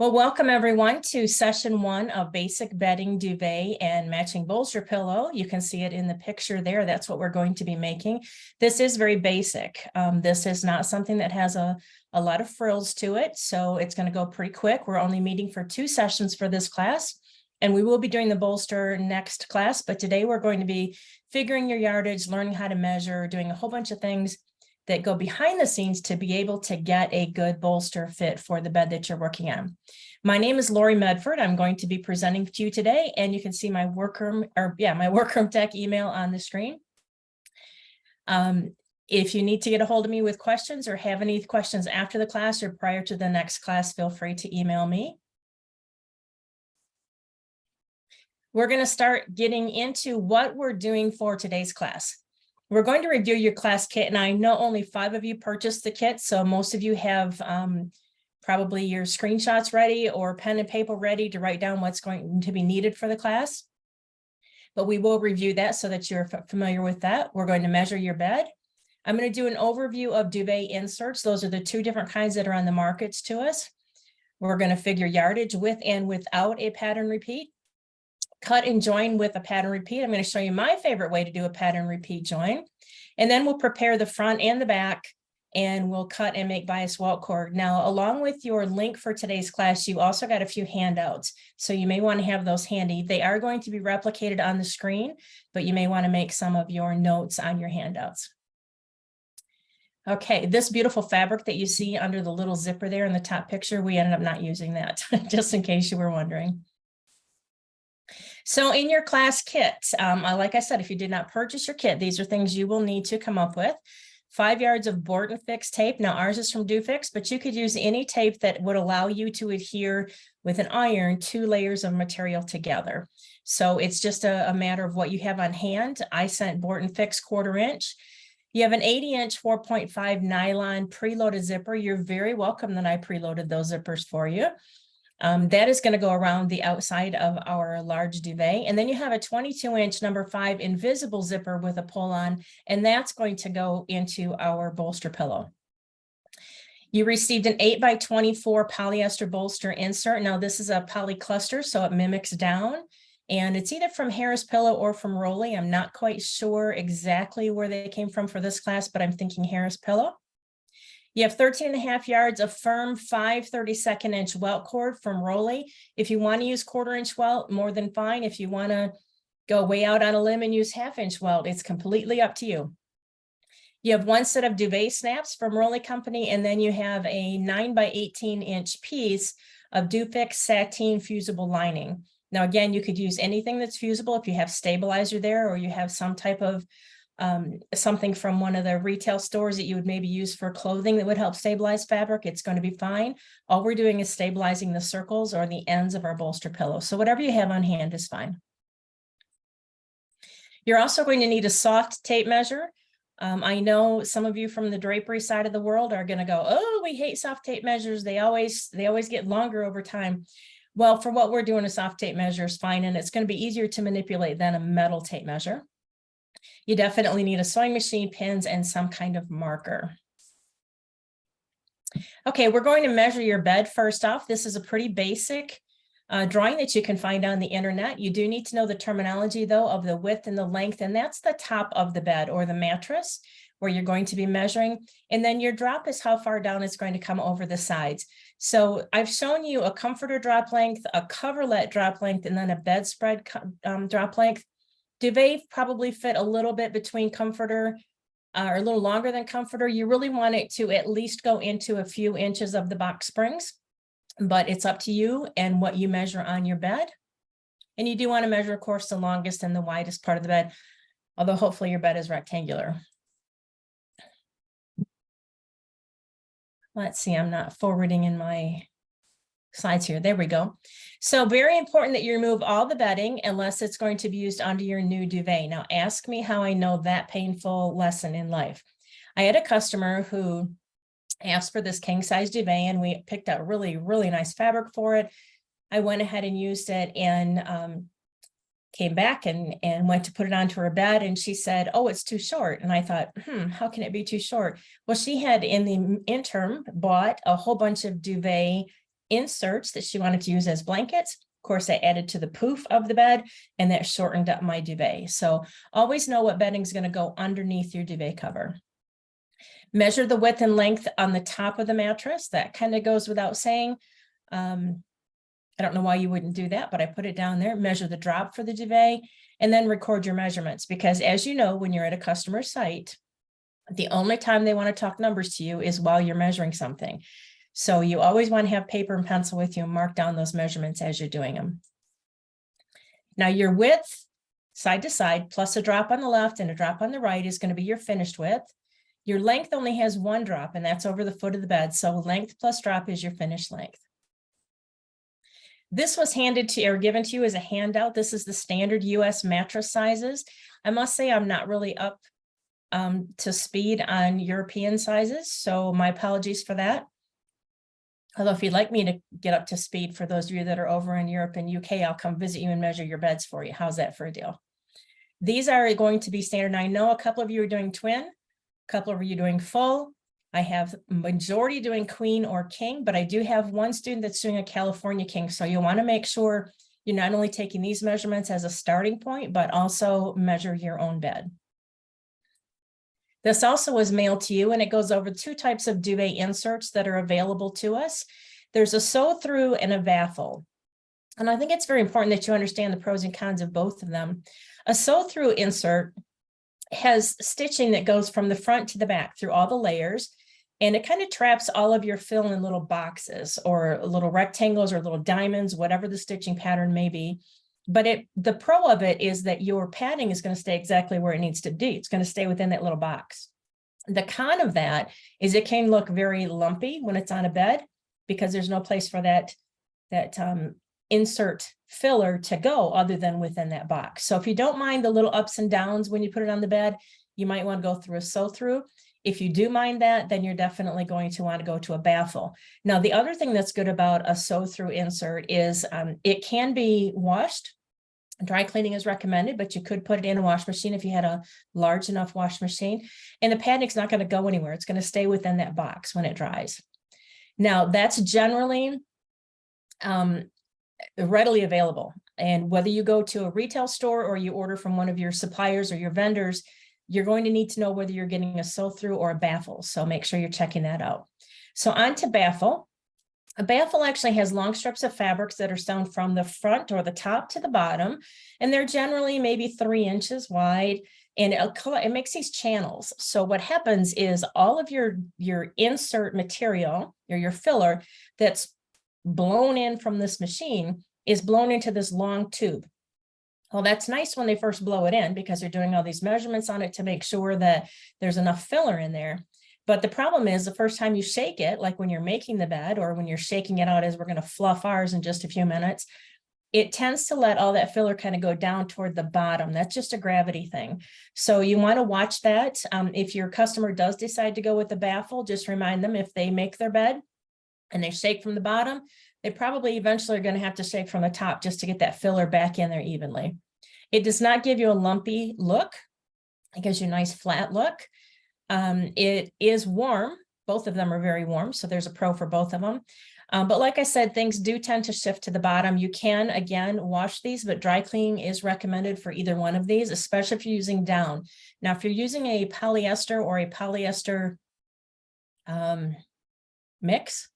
Well, welcome everyone to session 1 of basic bedding, duvet, and matching bolster pillow. You can see it in the picture there. That's what we're going to be making. This is very basic. This is not something that has a lot of frills to it, so it's going to go pretty quick. We're only meeting for 2 sessions for this class, and we will be doing the bolster next class, but today we're going to be figuring your yardage, learning how to measure, doing a whole bunch of things that go behind the scenes to be able to get a good bolster fit for the bed that you're working on. My name is Lori Medford. I'm going to be presenting to you today, and you can see my workroom tech email on the screen. If you need to get a hold of me with questions or have any questions after the class or prior to the next class, feel free to email me. We're going to start getting into what we're doing for today's class. We're going to review your class kit, and I know only 5 of you purchased the kit, so most of you have probably your screenshots ready or pen and paper ready to write down what's going to be needed for the class. But we will review that so that you're familiar with that. We're going to measure your bed. I'm going to do an overview of duvet inserts. Those are the 2 different kinds that are on the markets to us. We're going to figure yardage with and without a pattern repeat. Cut and join with a pattern repeat. I'm going to show you my favorite way to do a pattern repeat join. And then we'll prepare the front and the back, and we'll cut and make bias welt cord. Now, along with your link for today's class, you also got a few handouts. So you may want to have those handy. They are going to be replicated on the screen, but you may want to make some of your notes on your handouts. Okay, this beautiful fabric that you see under the little zipper there in the top picture, we ended up not using that, just in case you were wondering. So in your class kit, like I said, if you did not purchase your kit, these are things you will need to come up with. 5 yards of board and fix tape. Now ours is from Duvet, but you could use any tape that would allow you to adhere with an iron 2 layers of material together. So it's just a matter of what you have on hand. I sent board and fix 1/4 inch. You have an 80-inch 4.5 nylon preloaded zipper. You're very welcome that I preloaded those zippers for you. That is going to go around the outside of our large duvet. And then you have a 22-inch number 5 invisible zipper with a pull-on, and that's going to go into our bolster pillow. You received an 8x24 polyester bolster insert. Now this is a poly cluster, so it mimics down, and it's either from Harris Pillow or from Rolly. I'm not quite sure exactly where they came from for this class, but I'm thinking Harris Pillow. You have 13.5 yards of firm 5/32 inch welt cord from Rolly. If you want to use 1/4 inch welt, more than fine. If you want to go way out on a limb and use 1/2 inch welt, it's completely up to you. You have 1 set of duvet snaps from Rolly Company, and then you have a 9x18 inch piece of Duvet sateen fusible lining. Now, again, you could use anything that's fusible if you have stabilizer there, or you have some type of something from one of the retail stores that you would maybe use for clothing that would help stabilize fabric. It's going to be fine. All we're doing is stabilizing the circles or the ends of our bolster pillow. So whatever you have on hand is fine. You're also going to need a soft tape measure. I know some of you from the drapery side of the world are going to go, oh, we hate soft tape measures. They always get longer over time. Well, for what we're doing, a soft tape measure is fine, and it's going to be easier to manipulate than a metal tape measure. You definitely need a sewing machine, pins, and some kind of marker. Okay, we're going to measure your bed first off. This is a pretty basic drawing that you can find on the internet. You do need to know the terminology, though, of the width and the length, and that's the top of the bed or the mattress where you're going to be measuring. And then your drop is how far down it's going to come over the sides. So I've shown you a comforter drop length, a coverlet drop length, and then a bedspread drop length. Duvet probably fit a little bit between comforter or a little longer than comforter. You really want it to at least go into a few inches of the box springs, but it's up to you and what you measure on your bed. And you do want to measure, of course, the longest and the widest part of the bed, although hopefully your bed is rectangular. Let's see, I'm not forwarding in my slides here. There we go. So very important that you remove all the bedding unless it's going to be used under your new duvet. Now ask me how I know that painful lesson in life. I had a customer who asked for this king size duvet, and we picked out really, really nice fabric for it. I went ahead and used it and came back and went to put it onto her bed, and she said, oh, it's too short. And I thought, how can it be too short? Well, she had in the interim bought a whole bunch of duvet inserts that she wanted to use as blankets. Of course, I added to the poof of the bed, and that shortened up my duvet. So always know what bedding is going to go underneath your duvet cover. Measure the width and length on the top of the mattress. That kind of goes without saying. I don't know why you wouldn't do that, but I put it down there. Measure the drop for the duvet, and then record your measurements. Because as you know, when you're at a customer site, the only time they want to talk numbers to you is while you're measuring something. So you always want to have paper and pencil with you and mark down those measurements as you're doing them. Now your width, side to side, plus a drop on the left and a drop on the right is going to be your finished width. Your length only has one drop, and that's over the foot of the bed. So length plus drop is your finished length. This was handed to or given to you as a handout. This is the standard US mattress sizes. I must say I'm not really up to speed on European sizes, so my apologies for that. Although if you'd like me to get up to speed for those of you that are over in Europe and UK, I'll come visit you and measure your beds for you. How's that for a deal? These are going to be standard. I know a couple of you are doing twin, a couple of you doing full. I have majority doing queen or king, but I do have one student that's doing a California king. So you want to make sure you're not only taking these measurements as a starting point, but also measure your own bed. This also was mailed to you, and it goes over two types of duvet inserts that are available to us. There's a sew through and a baffle. And I think it's very important that you understand the pros and cons of both of them. A sew through insert has stitching that goes from the front to the back through all the layers. And it kind of traps all of your fill in little boxes or little rectangles or little diamonds, whatever the stitching pattern may be. But the pro of it is that your padding is going to stay exactly where it needs to be. It's going to stay within that little box. The con of that is it can look very lumpy when it's on a bed because there's no place for that insert filler to go other than within that box. So if you don't mind the little ups and downs when you put it on the bed, you might want to go through a sew through. If you do mind that, then you're definitely going to want to go to a baffle. Now, the other thing that's good about a sew through insert is it can be washed. Dry cleaning is recommended, but you could put it in a wash machine if you had a large enough wash machine. And the padding's not going to go anywhere. It's going to stay within that box when it dries. Now, that's generally readily available. And whether you go to a retail store or you order from one of your suppliers or your vendors, you're going to need to know whether you're getting a sew through or a baffle. So make sure you're checking that out. So on to baffle. A baffle actually has long strips of fabrics that are sewn from the front or the top to the bottom. And they're generally maybe 3 inches wide. And it makes these channels. So what happens is all of your insert material or your filler that's blown in from this machine is blown into this long tube. Well, that's nice when they first blow it in because they're doing all these measurements on it to make sure that there's enough filler in there. But the problem is the first time you shake it, like when you're making the bed or when you're shaking it out as we're going to fluff ours in just a few minutes, it tends to let all that filler kind of go down toward the bottom. That's just a gravity thing. So you want to watch that. If your customer does decide to go with the baffle, just remind them if they make their bed and they shake from the bottom, they probably eventually are going to have to shake from the top just to get that filler back in there evenly. It does not give you a lumpy look. It gives you a nice flat look. It is warm. Both of them are very warm. So there's a pro for both of them. But like I said, things do tend to shift to the bottom. You can, again, wash these, but dry cleaning is recommended for either one of these, especially if you're using down. Now, if you're using a polyester or a polyester mix,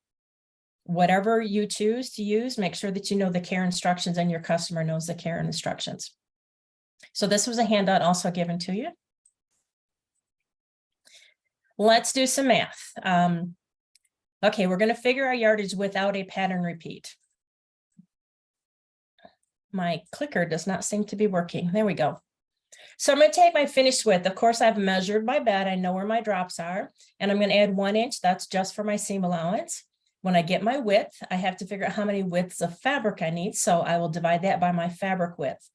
whatever you choose to use, make sure that you know the care instructions and your customer knows the care and instructions. So this was a handout also given to you. Let's do some math. Okay, we're going to figure our yardage without a pattern repeat. My clicker does not seem to be working. There we go. So I'm going to take my finished width. Of course, I've measured my bed. I know where my drops are, and I'm going to add 1 inch. That's just for my seam allowance. When I get my width, I have to figure out how many widths of fabric I need. So I will divide that by my fabric width.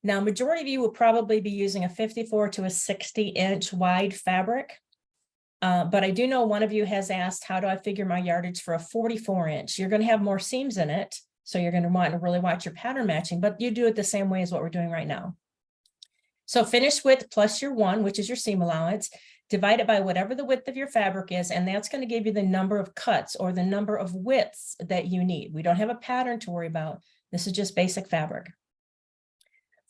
Now, majority of you will probably be using a 54 to a 60 inch wide fabric. But I do know one of you has asked, how do I figure my yardage for a 44 inch? You're going to have more seams in it. So you're going to want to really watch your pattern matching, but you do it the same way as what we're doing right now. So finished width plus your 1, which is your seam allowance, divide it by whatever the width of your fabric is, and that's going to give you the number of cuts or the number of widths that you need. We don't have a pattern to worry about. This is just basic fabric.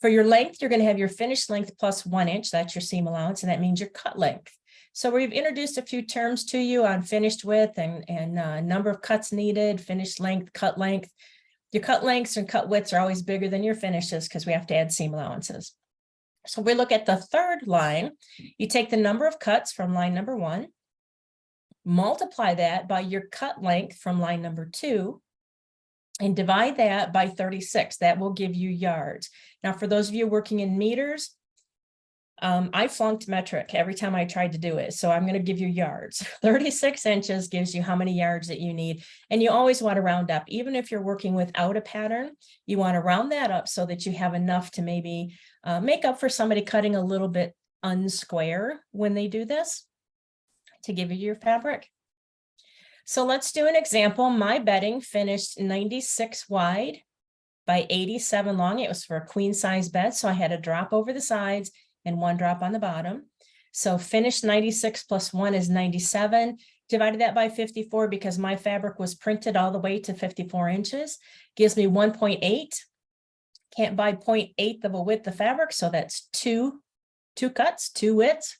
For your length, you're going to have your finished length plus 1 inch. That's your seam allowance, and that means your cut length. So we've introduced a few terms to you on finished width and number of cuts needed, finished length, cut length. Your cut lengths and cut widths are always bigger than your finishes because we have to add seam allowances. So we look at the third line. You take the number of cuts from line number 1, multiply that by your cut length from line number 2, and divide that by 36. That will give you yards. Now, for those of you working in meters, I flunked metric every time I tried to do it. So I'm going to give you yards. 36 inches gives you how many yards that you need. And you always want to round up. Even if you're working without a pattern, you want to round that up so that you have enough to maybe make up for somebody cutting a little bit unsquare when they do this to give you your fabric. So let's do an example. My bedding finished 96 wide by 87 long. It was for a queen size bed. So I had a drop over the sides and 1 drop on the bottom. So finished 96 plus 1 is 97. Divided that by 54 because my fabric was printed all the way to 54 inches. Gives me 1.8. Can't buy 0.8 of a width of fabric. So that's two cuts, 2 widths.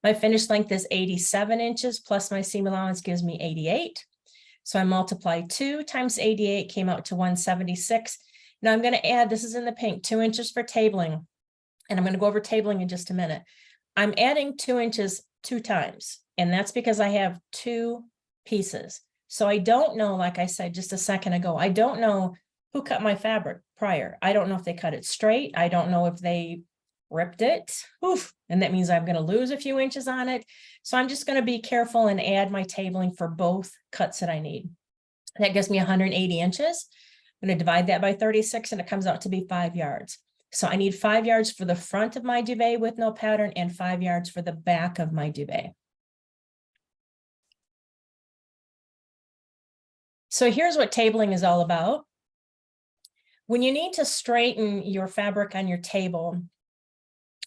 My finished length is 87 inches plus my seam allowance gives me 88. So I multiply 2 times 88 came out to 176. Now I'm going to add, this is in the pink, 2 inches for tabling. And I'm going to go over tabling in just a minute. I'm adding 2 inches 2 times, and that's because I have 2 pieces. So I don't know, like I said just a second ago, I don't know who cut my fabric prior. I don't know if they cut it straight. I don't know if they ripped it. Oof, and that means I'm going to lose a few inches on it. So I'm just going to be careful and add my tabling for both cuts that I need. That gives me 180 inches. I'm going to divide that by 36, and it comes out to be 5 yards. So I need 5 yards for the front of my duvet with no pattern and 5 yards for the back of my duvet. So here's what tabling is all about. When you need to straighten your fabric on your table,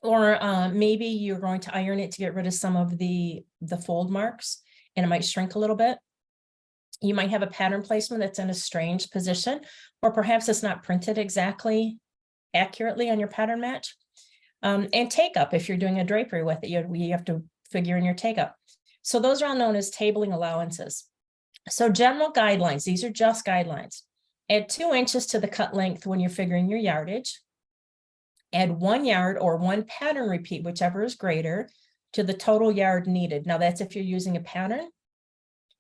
or maybe you're going to iron it to get rid of some of the fold marks, and it might shrink a little bit. You might have a pattern placement that's in a strange position, or perhaps it's not printed exactly accurately on your pattern match. And take up, if you're doing a drapery with it, you have to figure in your take up. So those are all known as tabling allowances. So general guidelines, these are just guidelines. Add 2 inches to the cut length when you're figuring your yardage. Add 1 yard or 1 pattern repeat, whichever is greater, to the total yard needed. Now that's if you're using a pattern.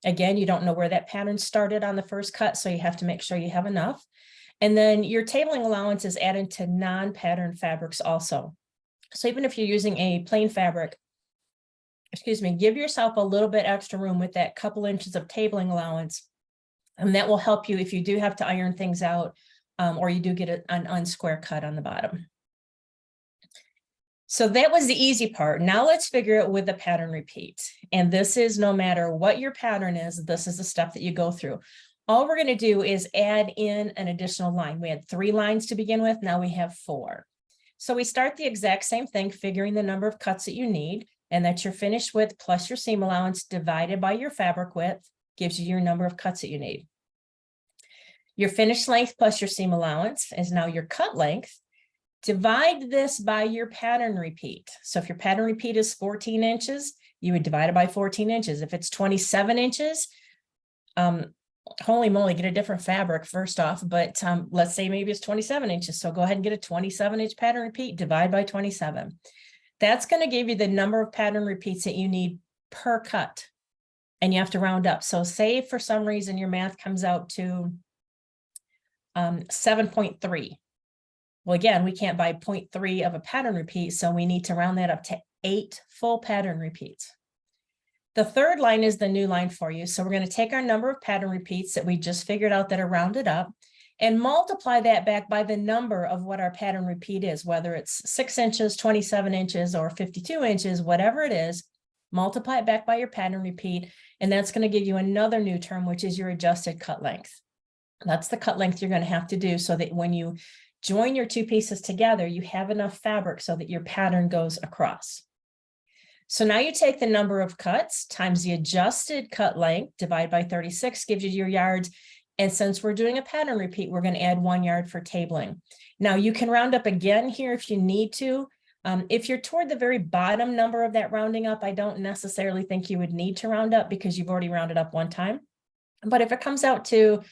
Again, you don't know where that pattern started on the first cut, so you have to make sure you have enough. And then your tabling allowance is added to non-pattern fabrics also. So even if you're using a plain fabric, give yourself a little bit extra room with that couple inches of tabling allowance. And that will help you if you do have to iron things out, or you do get an unsquare cut on the bottom. So that was the easy part. Now let's figure it with the pattern repeat. And this is no matter what your pattern is, this is the step that you go through. All we're going to do is add in an additional line. We had 3 lines to begin with. Now we have 4. So we start the exact same thing, figuring the number of cuts that you need, and that's your finished width plus your seam allowance divided by your fabric width gives you your number of cuts that you need. Your finished length plus your seam allowance is now your cut length. Divide this by your pattern repeat. So if your pattern repeat is 14 inches, you would divide it by 14 inches. If it's 27 inches, holy moly, get a different fabric first off, but let's say maybe it's 27 inches. So go ahead and get a 27-inch pattern repeat, divide by 27. That's going to give you the number of pattern repeats that you need per cut, and you have to round up. So say for some reason your math comes out to 7.3. Well, again, we can't buy 0.3 of a pattern repeat, so we need to round that up to 8 full pattern repeats. The third line is the new line for you. So we're going to take our number of pattern repeats that we just figured out that are rounded up and multiply that back by the number of what our pattern repeat is, whether it's 6 inches, 27 inches, or 52 inches, whatever it is, multiply it back by your pattern repeat. And that's going to give you another new term, which is your adjusted cut length. That's the cut length you're going to have to do so that when you join your 2 pieces together, you have enough fabric so that your pattern goes across. So now you take the number of cuts times the adjusted cut length, divide by 36, gives you your yards. And since we're doing a pattern repeat, we're going to add 1 yard for tabling. Now you can round up again here if you need to. If you're toward the very bottom number of that rounding up, I don't necessarily think you would need to round up because you've already rounded up one time. But if it comes out to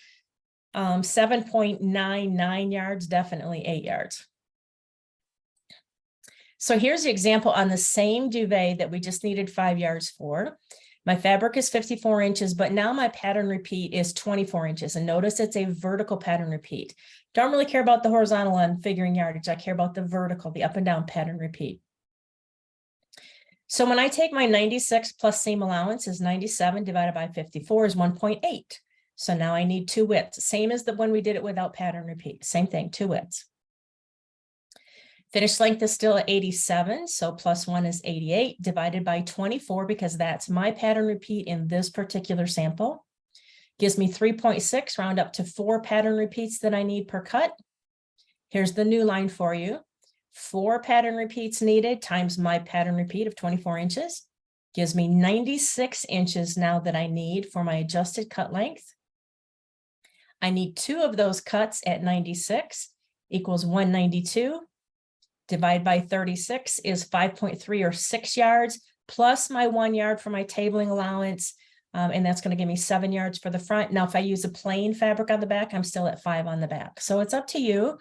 7.99 yards, definitely 8 yards. So here's the example on the same duvet that we just needed 5 yards for. My fabric is 54 inches, but now my pattern repeat is 24 inches. And notice it's a vertical pattern repeat. Don't really care about the horizontal on figuring yardage. I care about the vertical, the up and down pattern repeat. So when I take my 96 plus seam allowance is 97 divided by 54 is 1.8. So now I need 2 widths, same as the when we did it without pattern repeat, same thing, 2 widths. Finished length is still 87, so plus 1 is 88 divided by 24 because that's my pattern repeat in this particular sample. Gives me 3.6, round up to 4 pattern repeats that I need per cut. Here's the new line for you. 4 pattern repeats needed times my pattern repeat of 24 inches. Gives me 96 inches now that I need for my adjusted cut length. I need 2 of those cuts at 96 equals 192. Divide by 36 is 5.3 or 6 yards, plus my 1 yard for my tabling allowance. And that's going to give me 7 yards for the front. Now, if I use a plain fabric on the back, I'm still at 5 on the back. So it's up to you.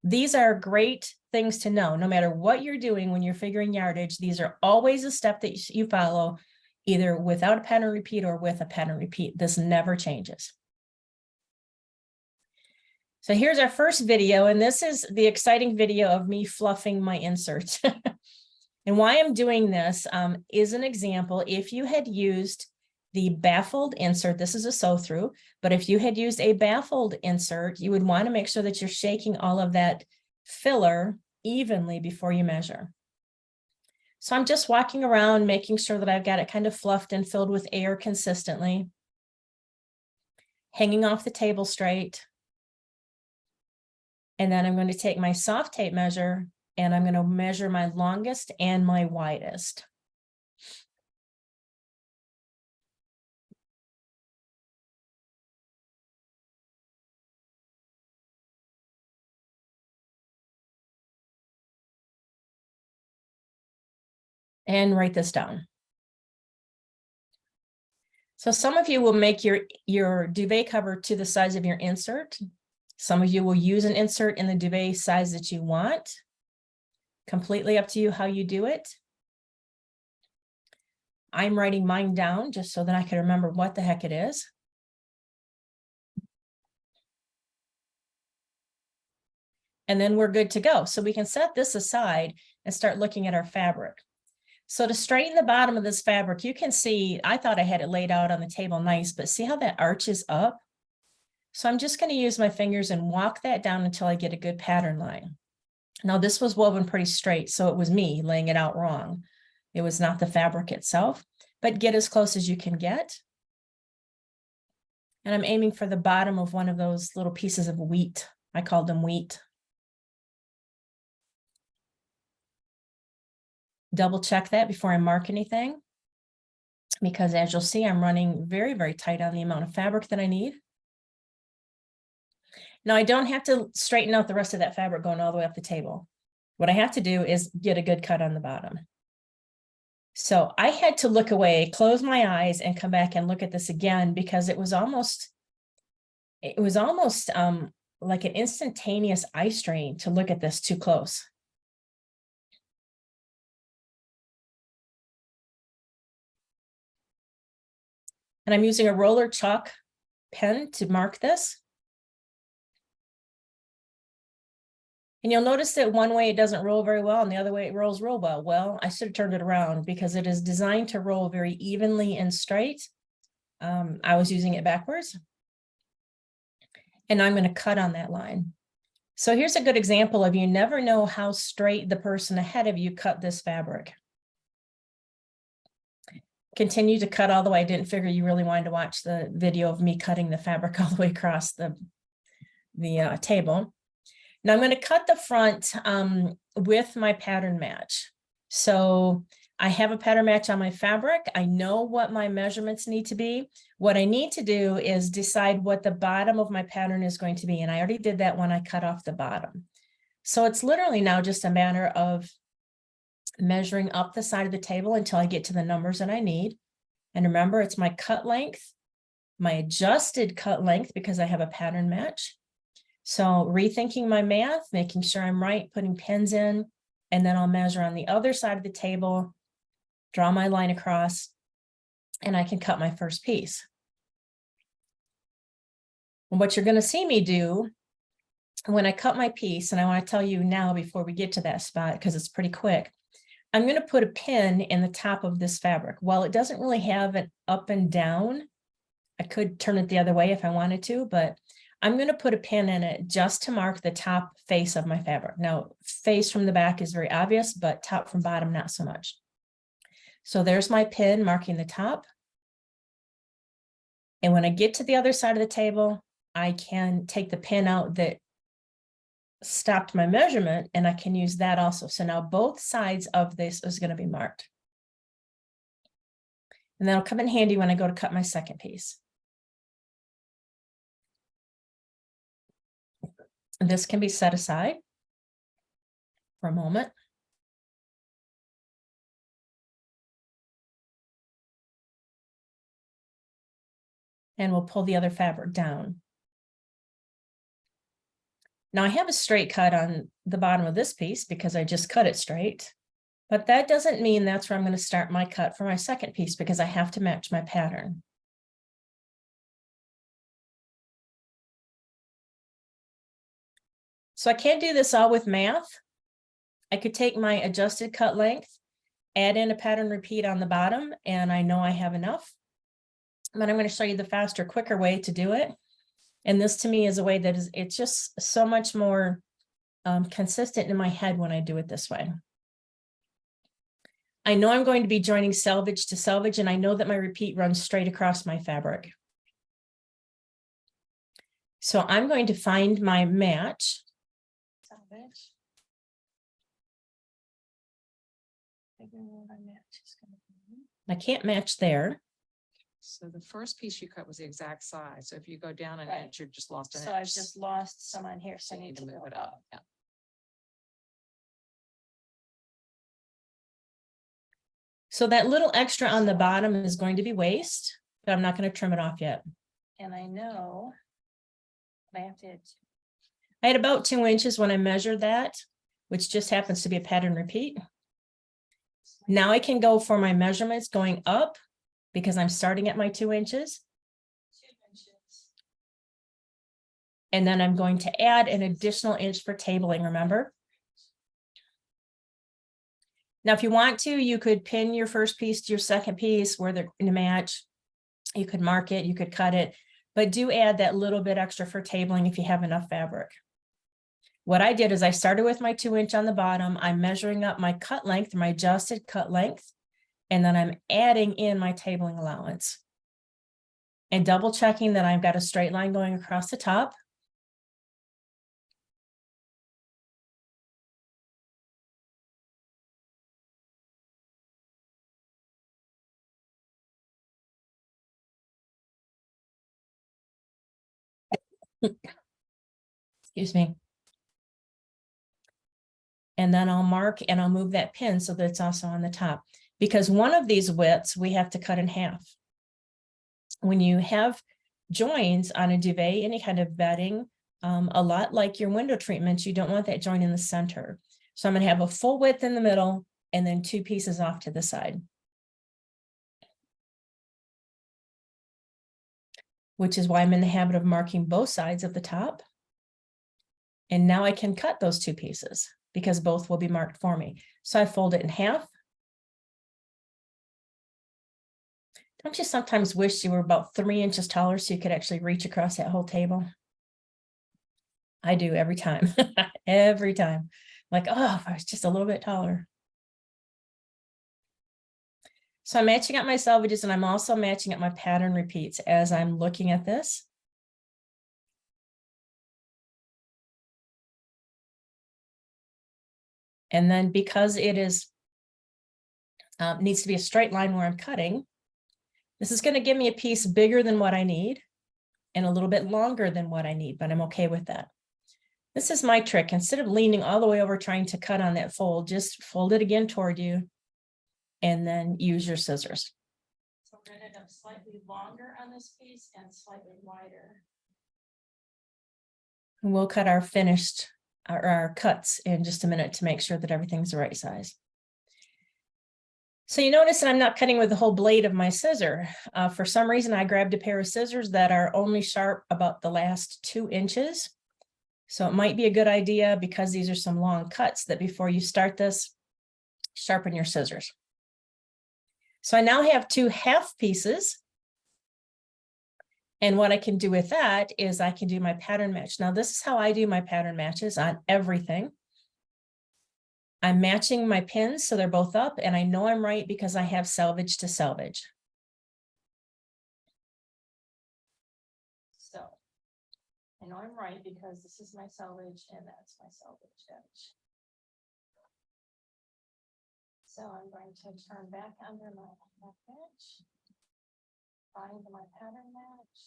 These are great things to know. No matter what you're doing when you're figuring yardage, these are always a step that you follow, either without a pattern repeat or with a pattern repeat. This never changes. So here's our first video, and this is the exciting video of me fluffing my inserts. And why I'm doing this is an example. If you had used the baffled insert, this is a sew through, but if you had used a baffled insert, you would want to make sure that you're shaking all of that filler evenly before you measure. So I'm just walking around, making sure that I've got it kind of fluffed and filled with air consistently, hanging off the table straight. And then I'm going to take my soft tape measure and I'm going to measure my longest and my widest. And write this down. So some of you will make your duvet cover to the size of your insert. Some of you will use an insert in the duvet size that you want. Completely up to you how you do it. I'm writing mine down just so that I can remember what the heck it is. And then we're good to go. So we can set this aside and start looking at our fabric. So to straighten the bottom of this fabric, you can see, I thought I had it laid out on the table nice, but see how that arches up? So I'm just going to use my fingers and walk that down until I get a good pattern line. Now this was woven pretty straight, so it was me laying it out wrong. It was not the fabric itself, but get as close as you can get. And I'm aiming for the bottom of one of those little pieces of wheat. I called them wheat. Double check that before I mark anything, because as you'll see, I'm running very, very tight on the amount of fabric that I need. Now I don't have to straighten out the rest of that fabric going all the way up the table. What I have to do is get a good cut on the bottom. So I had to look away, close my eyes, and come back and look at this again, because it was almost like an instantaneous eye strain to look at this too close. And I'm using a roller chalk pen to mark this. And you'll notice that one way it doesn't roll very well and the other way it rolls real well. Well, I should have turned it around because it is designed to roll very evenly and straight. I was using it backwards. And I'm going to cut on that line. So here's a good example of, you never know how straight the person ahead of you cut this fabric. Continue to cut all the way. I didn't figure you really wanted to watch the video of me cutting the fabric all the way across the table. Now I'm going to cut the front with my pattern match. So I have a pattern match on my fabric. I know what my measurements need to be. What I need to do is decide what the bottom of my pattern is going to be. And I already did that when I cut off the bottom. So it's literally now just a matter of measuring up the side of the table until I get to the numbers that I need. And remember, it's my cut length, my adjusted cut length, because I have a pattern match. So rethinking my math, making sure I'm right, putting pins in, and then I'll measure on the other side of the table, draw my line across, and I can cut my first piece. And what you're going to see me do when I cut my piece, and I want to tell you now before we get to that spot, because it's pretty quick, I'm going to put a pin in the top of this fabric. While it doesn't really have an up and down, I could turn it the other way if I wanted to, but I'm going to put a pin in it just to mark the top face of my fabric. Now, face from the back is very obvious, but top from bottom, not so much. So there's my pin marking the top. And when I get to the other side of the table, I can take the pin out that stopped my measurement, and I can use that also. So now both sides of this is going to be marked. And that'll come in handy when I go to cut my second piece. And this can be set aside for a moment. And we'll pull the other fabric down. Now I have a straight cut on the bottom of this piece because I just cut it straight, but that doesn't mean that's where I'm going to start my cut for my second piece because I have to match my pattern. So I can't do this all with math. I could take my adjusted cut length, add in a pattern repeat on the bottom, and I know I have enough. But I'm going to show you the faster, quicker way to do it. And this to me is a way that is, it's just so much more consistent in my head when I do it this way. I know I'm going to be joining selvage to selvage, and I know that my repeat runs straight across my fabric. So I'm going to find my match. Selvage. I can't match there. So the first piece you cut was the exact size. So if you go down an Right. inch, you're just lost an inch. So I've just lost some on here, so I need to move it up. Yeah. So that little extra on the bottom is going to be waste, but I'm not going to trim it off yet. And I know I have to. I had about 2 inches when I measured that, which just happens to be a pattern repeat. Now I can go for my measurements going up because I'm starting at my 2 inches. 2 inches. And then I'm going to add an additional inch for tabling, remember? Now, if you want to, you could pin your first piece to your second piece where they're going to match. You could mark it, you could cut it, but do add that little bit extra for tabling if you have enough fabric. What I did is I started with my 2 inch on the bottom. I'm measuring up my cut length, my adjusted cut length, and then I'm adding in my tabling allowance and double checking that I've got a straight line going across the top. Excuse me. And then I'll mark and I'll move that pin so that it's also on the top, because one of these widths we have to cut in half. When you have joins on a duvet, any kind of bedding, a lot like your window treatments, you don't want that joint in the center. So I'm going to have a full width in the middle and then 2 pieces off to the side, which is why I'm in the habit of marking both sides of the top. And now I can cut those 2 pieces because both will be marked for me. So I fold it in half. Don't you sometimes wish you were about 3 inches taller so you could actually reach across that whole table? I do every time, every time. Like, oh, if I was just a little bit taller. So I'm matching up my selvages, and I'm also matching up my pattern repeats as I'm looking at this. And then because it is Needs to be a straight line where I'm cutting. This is going to give me a piece bigger than what I need and a little bit longer than what I need, but I'm okay with that. This is my trick. Instead of leaning all the way over trying to cut on that fold, just fold it again toward you and then use your scissors. So we're going to end up slightly longer on this piece and slightly wider. And we'll cut our finished, our cuts in just a minute to make sure that everything's the right size. So you notice that I'm not cutting with the whole blade of my scissor. For some reason, I grabbed a pair of scissors that are only sharp about the last 2 inches. So it might be a good idea, because these are some long cuts, that before you start this, sharpen your scissors. So I now have 2 half pieces. And what I can do with that is I can do my pattern match. Now, this is how I do my pattern matches on everything. I'm matching my pins so they're both up, and I know I'm right because I have selvage to selvage. So I know I'm right because this is my selvage and that's my selvage edge. So I'm going to turn back under my half match, find my pattern match.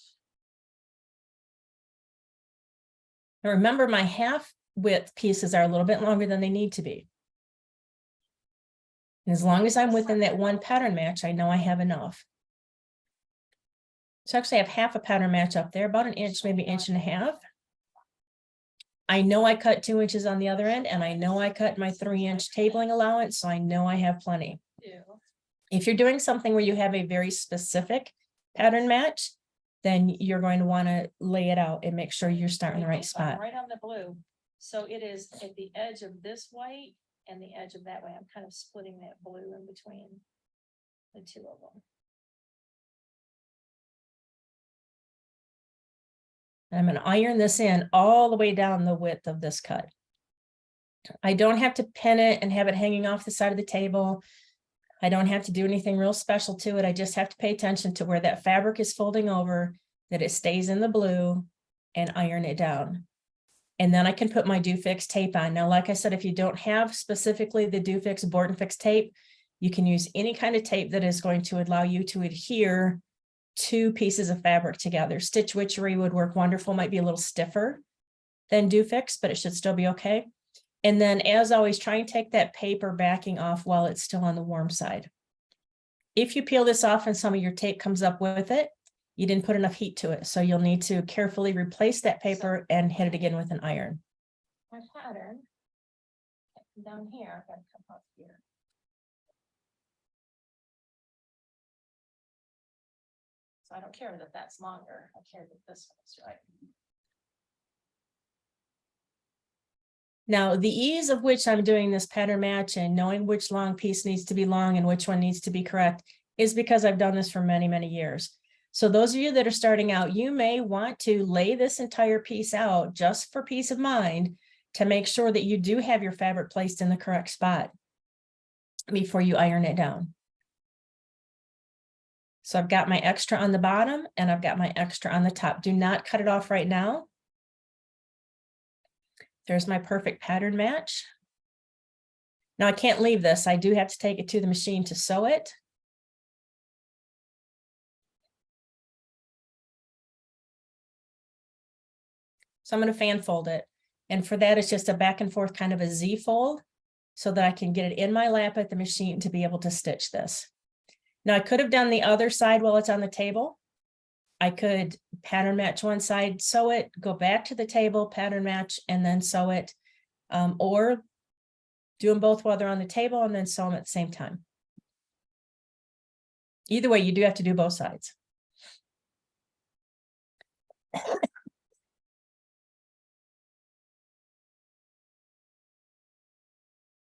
Now remember, my half width pieces are a little bit longer than they need to be. And as long as I'm within that one pattern match, I know I have enough. So actually I have half a pattern match up there, about 1 inch, maybe 1.5 inches. I know I cut 2 inches on the other end, and I know I cut my 3-inch tabling allowance, so I know I have plenty. If you're doing something where you have a very specific pattern match, then you're going to want to lay it out and make sure you're starting the right spot. Right on the blue. So it is at the edge of this white and the edge of that way. I'm kind of splitting that blue in between the 2 of them. I'm going to iron this in all the way down the width of this cut. I don't have to pin it and have it hanging off the side of the table. I don't have to do anything real special to it. I just have to pay attention to where that fabric is folding over, that it stays in the blue, and iron it down. And then I can put my Duvet tape on. Now, like I said, if you don't have specifically the Duvet board and fix tape, you can use any kind of tape that is going to allow you to adhere 2 pieces of fabric together. Stitch Witchery would work wonderful, might be a little stiffer than Duvet, but it should still be okay. And then, as always, try and take that paper backing off while it's still on the warm side. If you peel this off and some of your tape comes up with it, you didn't put enough heat to it. So you'll need to carefully replace that paper and hit it again with an iron. My pattern down here, I've got to come up here. So I don't care that that's longer. I care that this one's right. Now, the ease of which I'm doing this pattern match and knowing which long piece needs to be long and which one needs to be correct is because I've done this for many, many years. So those of you that are starting out, you may want to lay this entire piece out just for peace of mind to make sure that you do have your fabric placed in the correct spot before you iron it down. So I've got my extra on the bottom and I've got my extra on the top. Do not cut it off right now. There's my perfect pattern match. Now I can't leave this. I do have to take it to the machine to sew it. So I'm going to fan fold it. And for that, it's just a back and forth kind of a Z fold so that I can get it in my lap at the machine to be able to stitch this. Now I could have done the other side while it's on the table. I could pattern match one side, sew it, go back to the table, pattern match, and then sew it, or do them both while they're on the table and then sew them at the same time. Either way, you do have to do both sides.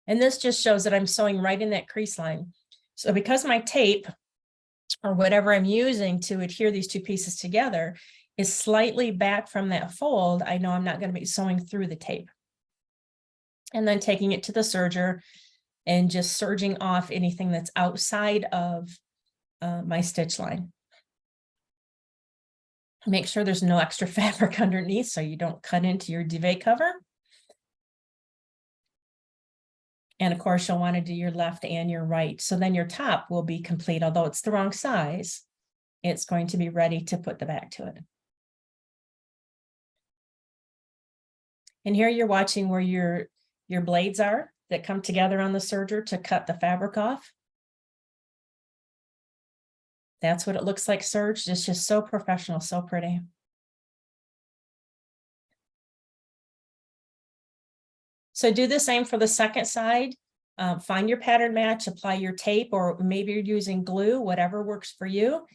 And this just shows that I'm sewing right in that crease line. So because my tape or whatever I'm using to adhere these 2 pieces together is slightly back from that fold, I know I'm not going to be sewing through the tape. And then taking it to the serger and just serging off anything that's outside of my stitch line. Make sure there's no extra fabric underneath so you don't cut into your duvet cover. And of course, you'll want to do your left and your right. So then your top will be complete, although it's the wrong size. It's going to be ready to put the back to it. And here you're watching where your blades are that come together on the serger to cut the fabric off. That's what it looks like serged. It's just so professional, so pretty. So do the same for the second side. Find your pattern match, apply your tape, or maybe you're using glue, whatever works for you.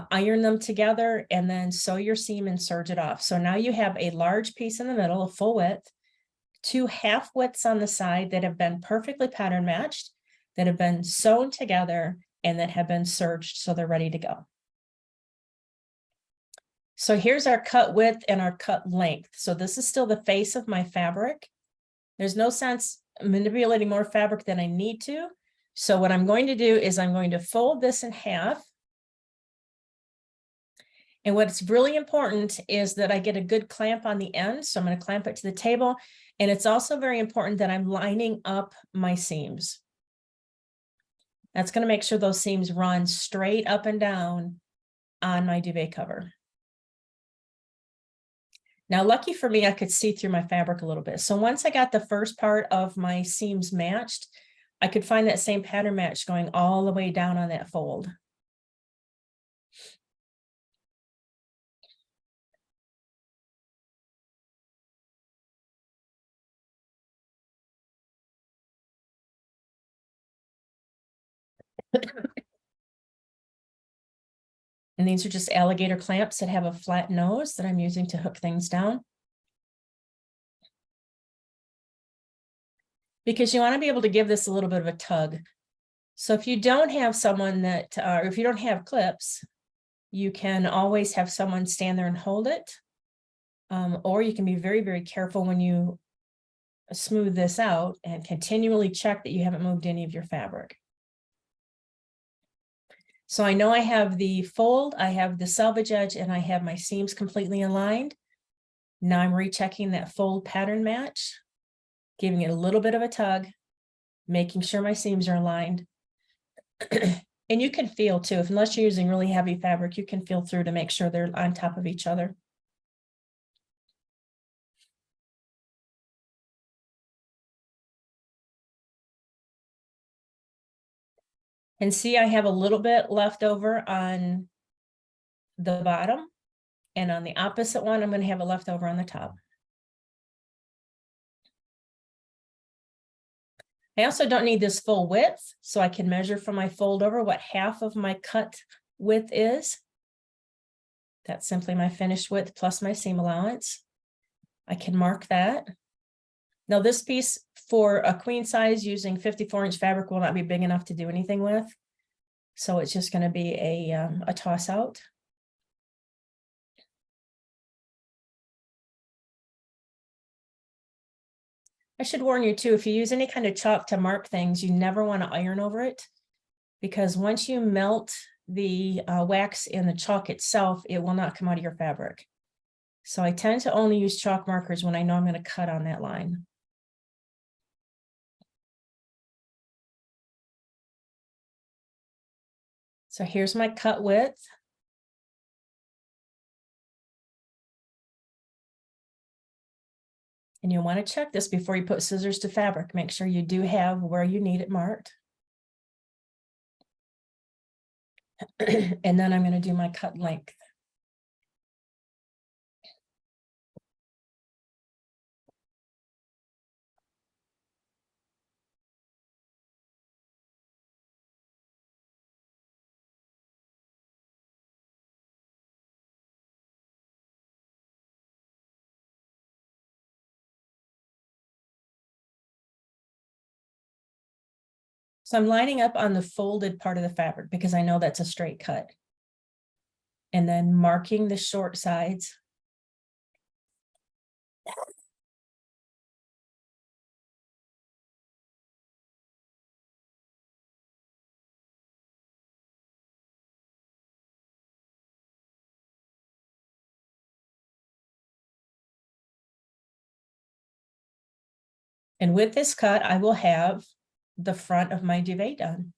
Iron them together and then sew your seam and serge it off. So now you have a large piece in the middle, a full width, 2 half widths on the side that have been perfectly pattern matched, that have been sewn together, and that have been serged so they're ready to go. So here's our cut width and our cut length. So this is still the face of my fabric. There's no sense manipulating more fabric than I need to. So what I'm going to do is I'm going to fold this in half. And what's really important is that I get a good clamp on the end. So I'm going to clamp it to the table. And it's also very important that I'm lining up my seams. That's going to make sure those seams run straight up and down on my duvet cover. Now, lucky for me, I could see through my fabric a little bit. So once I got the first part of my seams matched, I could find that same pattern match going all the way down on that fold. And these are just alligator clamps that have a flat nose that I'm using to hook things down. Because you want to be able to give this a little bit of a tug. So if you don't have someone that, or if you don't have clips, you can always have someone stand there and hold it. Or you can be very, very careful when you smooth this out and continually check that you haven't moved any of your fabric. So I know I have the fold, I have the selvage edge, and I have my seams completely aligned. Now I'm rechecking that fold pattern match, giving it a little bit of a tug, making sure my seams are aligned. And you can feel too, unless you're using really heavy fabric, you can feel through to make sure they're on top of each other. And see, I have a little bit left over on the bottom, and on the opposite one, I'm going to have it left over on the top. I also don't need this full width, so I can measure from my fold over what half of my cut width is. That's simply my finished width plus my seam allowance. I can mark that. Now this piece for a queen size using 54-inch fabric will not be big enough to do anything with. So it's just going to be a toss out. I should warn you too, if you use any kind of chalk to mark things, you never want to iron over it, because once you melt the wax in the chalk itself, it will not come out of your fabric. So I tend to only use chalk markers when I know I'm going to cut on that line. So here's my cut width. And you'll want to check this before you put scissors to fabric. Make sure you do have where you need it marked. And then I'm going to do my cut length. So I'm lining up on the folded part of the fabric because I know that's a straight cut. And then marking the short sides. And with this cut, I will have the front of my duvet done.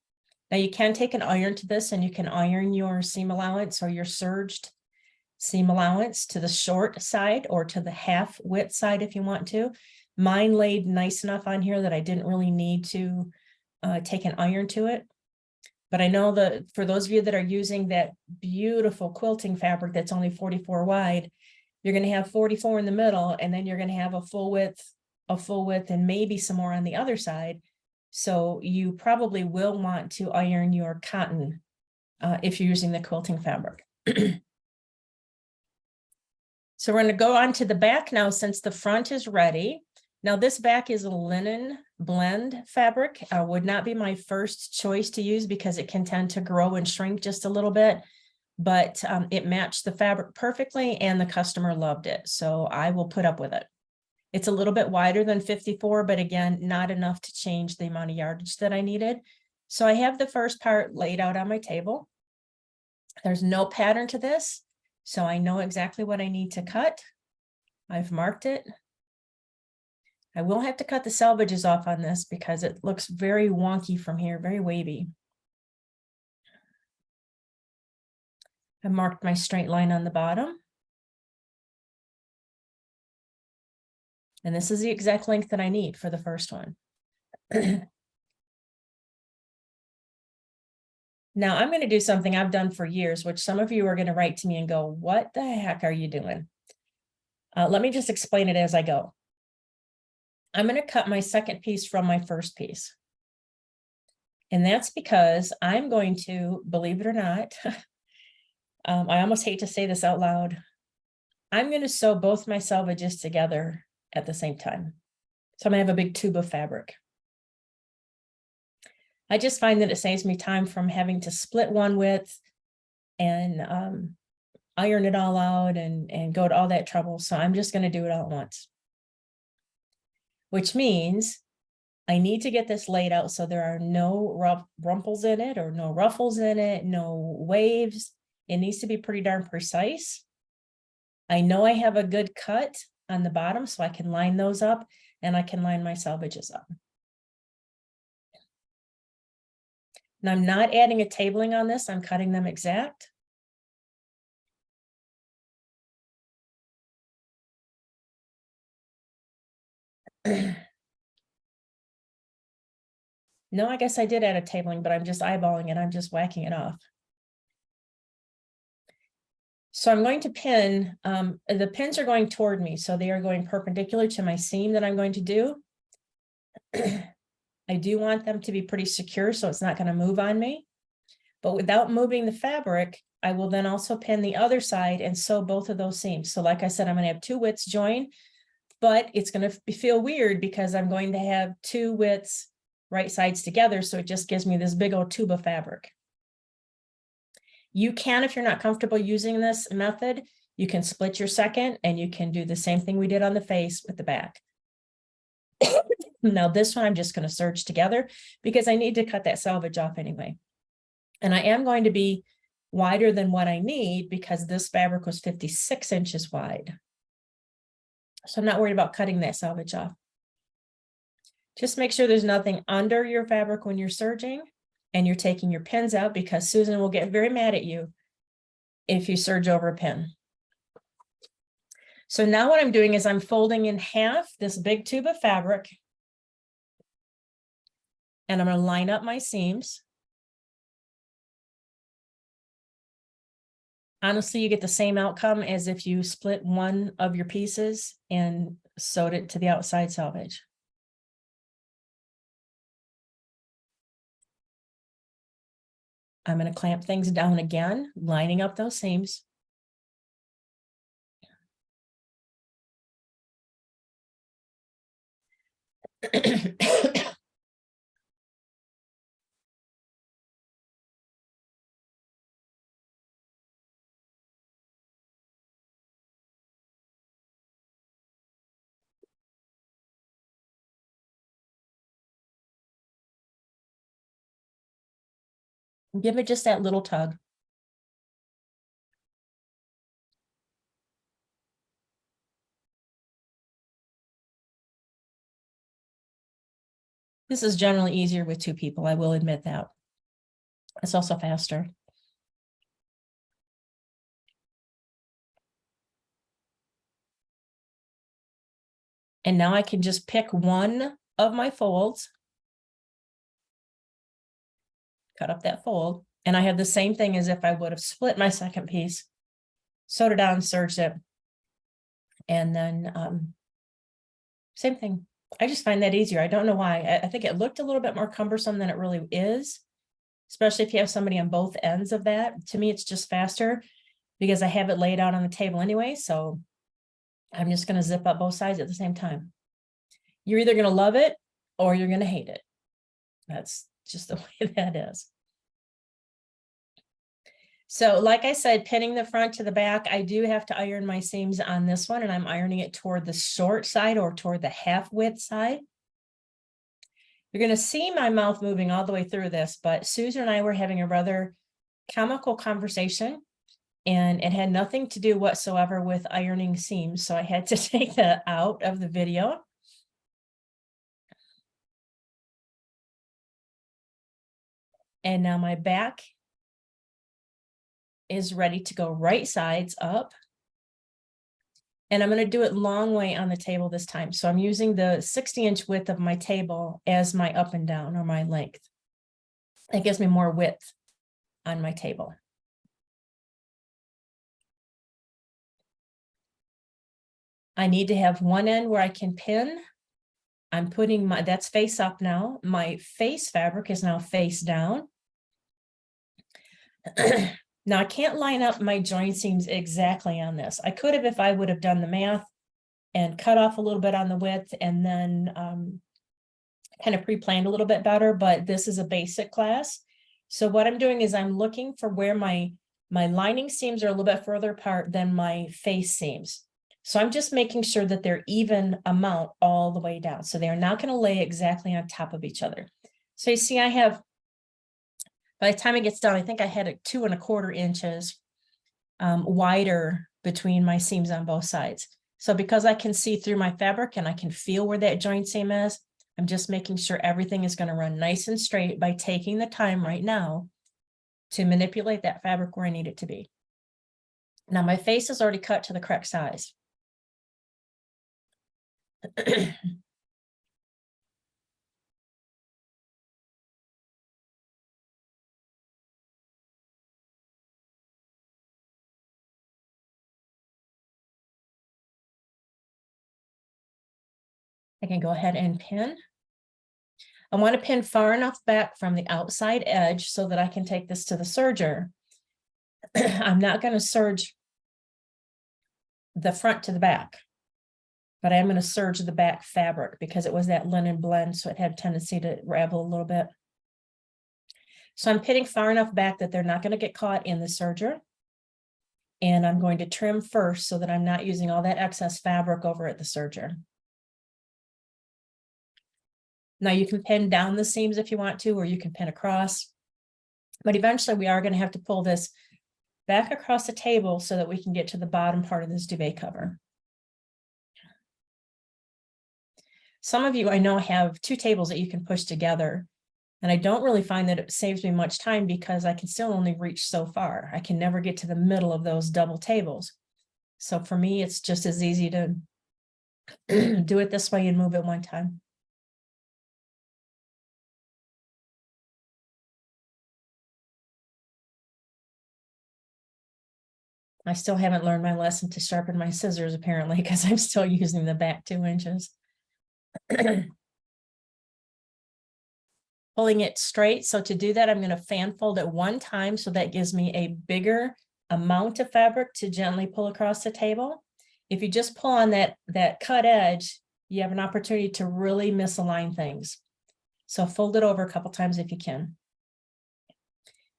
Now you can take an iron to this and you can iron your seam allowance or your serged seam allowance to the short side or to the half width side if you want to. Mine laid nice enough on here that I didn't really need to take an iron to it. But I know that for those of you that are using that beautiful quilting fabric that's only 44 wide, you're going to have 44 in the middle, and then you're going to have a full width, and maybe some more on the other side. So you probably will want to iron your cotton if you're using the quilting fabric. So we're going to go on to the back now since the front is ready. Now this back is a linen blend fabric. Would not be my first choice to use because it can tend to grow and shrink just a little bit, but it matched the fabric perfectly and the customer loved it. So I will put up with it. It's a little bit wider than 54, but again, not enough to change the amount of yardage that I needed. So I have the first part laid out on my table. There's no pattern to this, so I know exactly what I need to cut. I've marked it. I will have to cut the selvages off on this because it looks very wonky from here, very wavy. I marked my straight line on the bottom. And this is the exact length that I need for the first one. Now I'm going to do something I've done for years, which some of you are going to write to me and go, what the heck are you doing? Let me just explain it as I go. I'm going to cut my second piece from my first piece. And that's because I'm going to, believe it or not, I almost hate to say this out loud. I'm going to sew both my selvages together at the same time. So I'm going to have a big tube of fabric. I just find that it saves me time from having to split one width and iron it all out and go to all that trouble. So I'm just going to do it all at once. Which means I need to get this laid out so there are no rumples in it or no ruffles in it, no waves. It needs to be pretty darn precise. I know I have a good cut on the bottom, so I can line those up and I can line my selvages up. Now I'm not adding a tabling on this, I'm cutting them exact. No, I guess I did add a tabling, but I'm just eyeballing it. I'm just whacking it off. So I'm going to pin, the pins are going toward me. So they are going perpendicular to my seam that I'm going to do. I do want them to be pretty secure, so it's not going to move on me. But without moving the fabric, I will then also pin the other side and sew both of those seams. So like I said, I'm going to have two widths join, but it's going to feel weird because I'm going to have two widths right sides together. So it just gives me this big old tube of fabric. You can, if you're not comfortable using this method, you can split your second and you can do the same thing we did on the face with the back. Now this one I'm just going to serge together because I need to cut that selvage off anyway. And I am going to be wider than what I need because this fabric was 56 inches wide. So I'm not worried about cutting that selvage off. Just make sure there's nothing under your fabric when you're serging and you're taking your pins out because Susan will get very mad at you if you serge over a pin. So now what I'm doing is I'm folding in half this big tube of fabric and I'm going to line up my seams. Honestly, you get the same outcome as if you split one of your pieces and sewed it to the outside selvage. I'm going to clamp things down again, lining up those seams. Give it just that little tug. This is generally easier with 2 people, I will admit that. It's also faster. And now I can just pick one of my folds, cut up that fold, and I have the same thing as if I would have split my second piece, sewed it down, serged it, and then same thing. I just find that easier. I don't know why. I think it looked a little bit more cumbersome than it really is, especially if you have somebody on both ends of that. To me, it's just faster because I have it laid out on the table anyway, so I'm just going to zip up both sides at the same time. You're either going to love it or you're going to hate it. That's just the way that is. So like I said, pinning the front to the back, I do have to iron my seams on this one, and I'm ironing it toward the short side or toward the half width side. You're going to see my mouth moving all the way through this, but Susan and I were having a rather comical conversation, and it had nothing to do whatsoever with ironing seams. So I had to take that out of the video. And now my back is ready to go right sides up. And I'm going to do it long way on the table this time. So I'm using the 60-inch width of my table as my up and down, or my length. It gives me more width on my table. I need to have one end where I can pin. I'm putting that's face up now. My face fabric is now face down. Now I can't line up my join seams exactly on this. I could have if I would have done the math and cut off a little bit on the width and then kind of pre-planned a little bit better, but this is a basic class. So what I'm doing is I'm looking for where my lining seams are a little bit further apart than my face seams. So I'm just making sure that they're even amount all the way down. So they're not going to lay exactly on top of each other. So you see, I have, by the time it gets done, I think I had it 2 1/4 inches wider between my seams on both sides. So because I can see through my fabric and I can feel where that joint seam is, I'm just making sure everything is going to run nice and straight by taking the time right now to manipulate that fabric where I need it to be. Now my face is already cut to the correct size. I can go ahead and pin. I want to pin far enough back from the outside edge so that I can take this to the serger. I'm not going to serge the front to the back, but I'm going to serge the back fabric because it was that linen blend, so it had a tendency to ravel a little bit. So I'm pinning far enough back that they're not going to get caught in the serger. And I'm going to trim first so that I'm not using all that excess fabric over at the serger. Now you can pin down the seams if you want to, or you can pin across. But eventually we are going to have to pull this back across the table so that we can get to the bottom part of this duvet cover. Some of you I know have 2 tables that you can push together. And I don't really find that it saves me much time because I can still only reach so far. I can never get to the middle of those double tables. So for me, it's just as easy to do it this way and move it one time. I still haven't learned my lesson to sharpen my scissors apparently because I'm still using the back 2 inches. Pulling it straight. So to do that, I'm going to fan fold it one time. So that gives me a bigger amount of fabric to gently pull across the table. If you just pull on that cut edge, you have an opportunity to really misalign things. So fold it over a couple times if you can.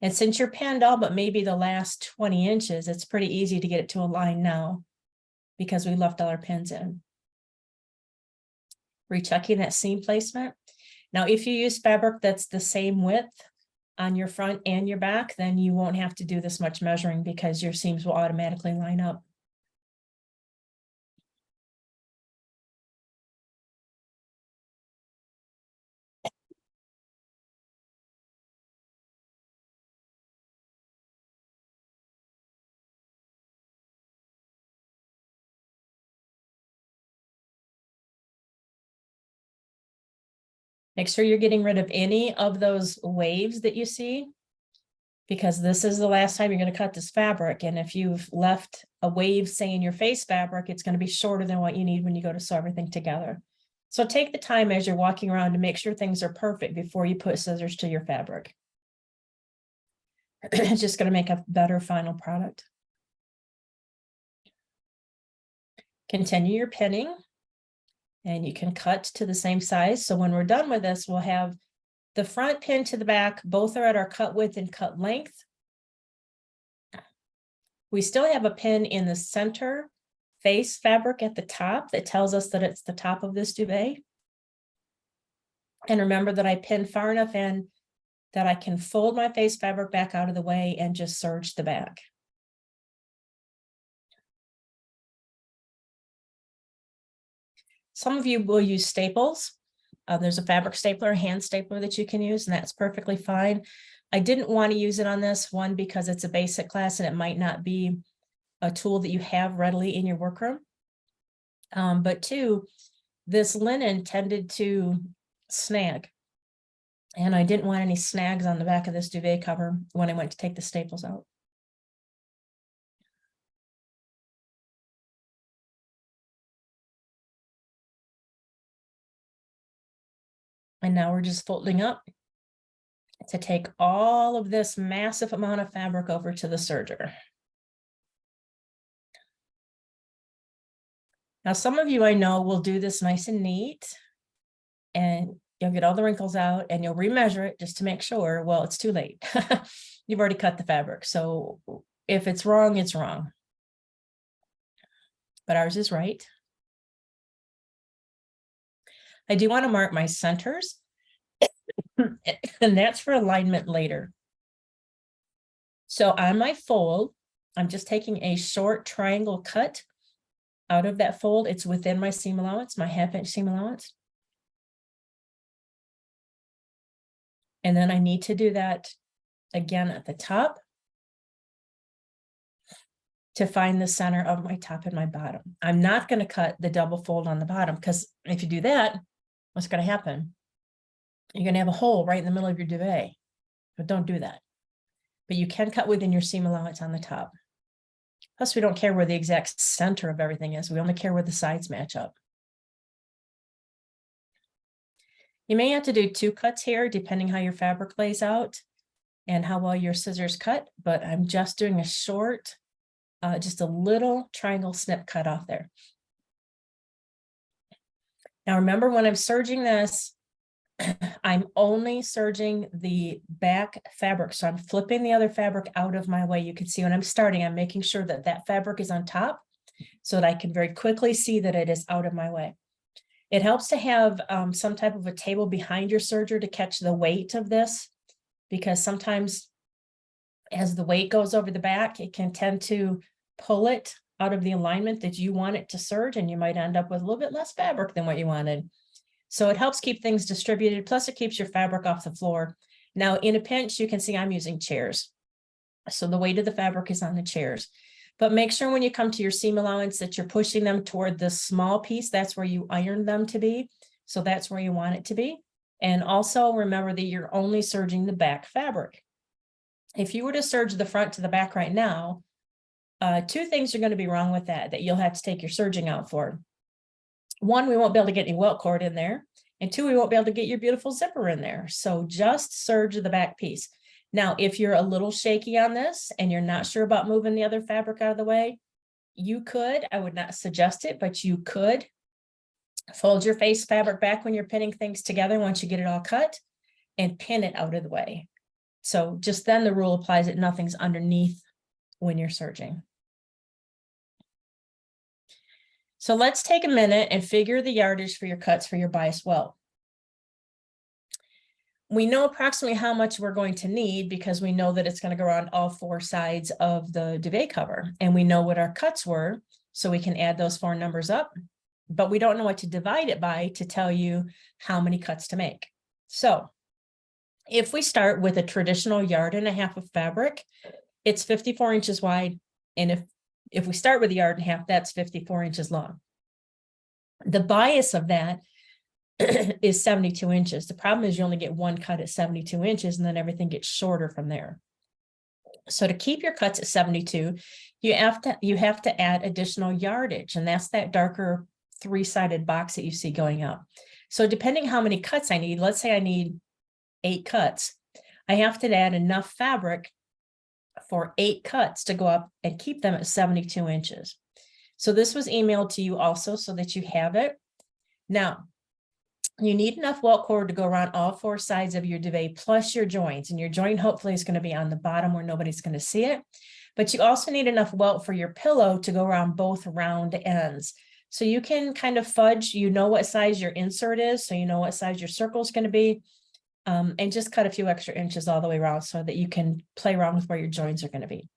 And since you're pinned all but maybe the last 20 inches, it's pretty easy to get it to align now because we left all our pins in. Rechecking that seam placement. Now, if you use fabric that's the same width on your front and your back, then you won't have to do this much measuring because your seams will automatically line up. Make sure you're getting rid of any of those waves that you see, because this is the last time you're going to cut this fabric. And if you've left a wave, say in your face fabric, it's going to be shorter than what you need when you go to sew everything together. So take the time as you're walking around to make sure things are perfect before you put scissors to your fabric. It's just going to make a better final product. Continue your pinning, and you can cut to the same size. So when we're done with this, we'll have the front pin to the back. Both are at our cut width and cut length. We still have a pin in the center face fabric at the top that tells us that it's the top of this duvet. And remember that I pinned far enough in that I can fold my face fabric back out of the way and just serge the back. Some of you will use staples. There's a fabric stapler, a hand stapler that you can use, and that's perfectly fine. I didn't want to use it on this one because it's a basic class and it might not be a tool that you have readily in your workroom. But two, this linen tended to snag. And I didn't want any snags on the back of this duvet cover when I went to take the staples out. And now we're just folding up to take all of this massive amount of fabric over to the serger. Now, some of you I know will do this nice and neat, and you'll get all the wrinkles out and you'll remeasure it just to make sure. Well, it's too late. You've already cut the fabric. So if it's wrong, it's wrong. But ours is right. I do want to mark my centers, and that's for alignment later. So on my fold, I'm just taking a short triangle cut out of that fold. It's within my seam allowance, my 1/2 inch seam allowance. And then I need to do that again at the top to find the center of my top and my bottom. I'm not going to cut the double fold on the bottom, because if you do that, what's going to happen? You're going to have a hole right in the middle of your duvet. But don't do that. But you can cut within your seam allowance on the top. Plus, we don't care where the exact center of everything is. We only care where the sides match up. You may have to do 2 cuts here, depending how your fabric lays out and how well your scissors cut, but I'm just doing a short, just a little triangle snip cut off there. Now, remember, when I'm serging this, I'm only serging the back fabric. So I'm flipping the other fabric out of my way. You can see when I'm starting, I'm making sure that that fabric is on top so that I can very quickly see that it is out of my way. It helps to have some type of a table behind your serger to catch the weight of this, because sometimes as the weight goes over the back, it can tend to pull it out of the alignment that you want it to serge, and you might end up with a little bit less fabric than what you wanted. So it helps keep things distributed, plus it keeps your fabric off the floor. Now, in a pinch, you can see I'm using chairs. So the weight of the fabric is on the chairs. But make sure when you come to your seam allowance that you're pushing them toward the small piece. That's where you ironed them to be. So that's where you want it to be. And also remember that you're only serging the back fabric. If you were to serge the front to the back right now, 2 things are going to be wrong with that you'll have to take your serging out for. 1, we won't be able to get any welt cord in there. And 2, we won't be able to get your beautiful zipper in there. So just serge the back piece. Now, if you're a little shaky on this and you're not sure about moving the other fabric out of the way, you could, I would not suggest it, but you could fold your face fabric back when you're pinning things together once you get it all cut and pin it out of the way. So just then the rule applies that nothing's underneath when you're serging. So let's take a minute and figure the yardage for your cuts for your bias welt. We know approximately how much we're going to need because we know that it's going to go around all 4 sides of the duvet cover, and we know what our cuts were, so we can add those 4 numbers up, but we don't know what to divide it by to tell you how many cuts to make. So if we start with a traditional 1.5 yards of fabric, it's 54 inches wide, and if we start with 1.5 yards, that's 54 inches long. The bias of that is 72 inches. The problem is you only get one cut at 72 inches and then everything gets shorter from there. So to keep your cuts at 72, you have to add additional yardage, and that's that darker three-sided box that you see going up. So depending how many cuts I need, let's say I need 8 cuts, I have to add enough fabric for 8 cuts to go up and keep them at 72 inches. So this was emailed to you also so that you have it. Now, you need enough welt cord to go around all 4 sides of your duvet plus your joints, and your joint hopefully is going to be on the bottom where nobody's going to see it. But you also need enough welt for your pillow to go around both round ends. So you can kind of fudge, you know what size your insert is, so you know what size your circle is going to be, and just cut a few extra inches all the way around so that you can play around with where your joints are going to be.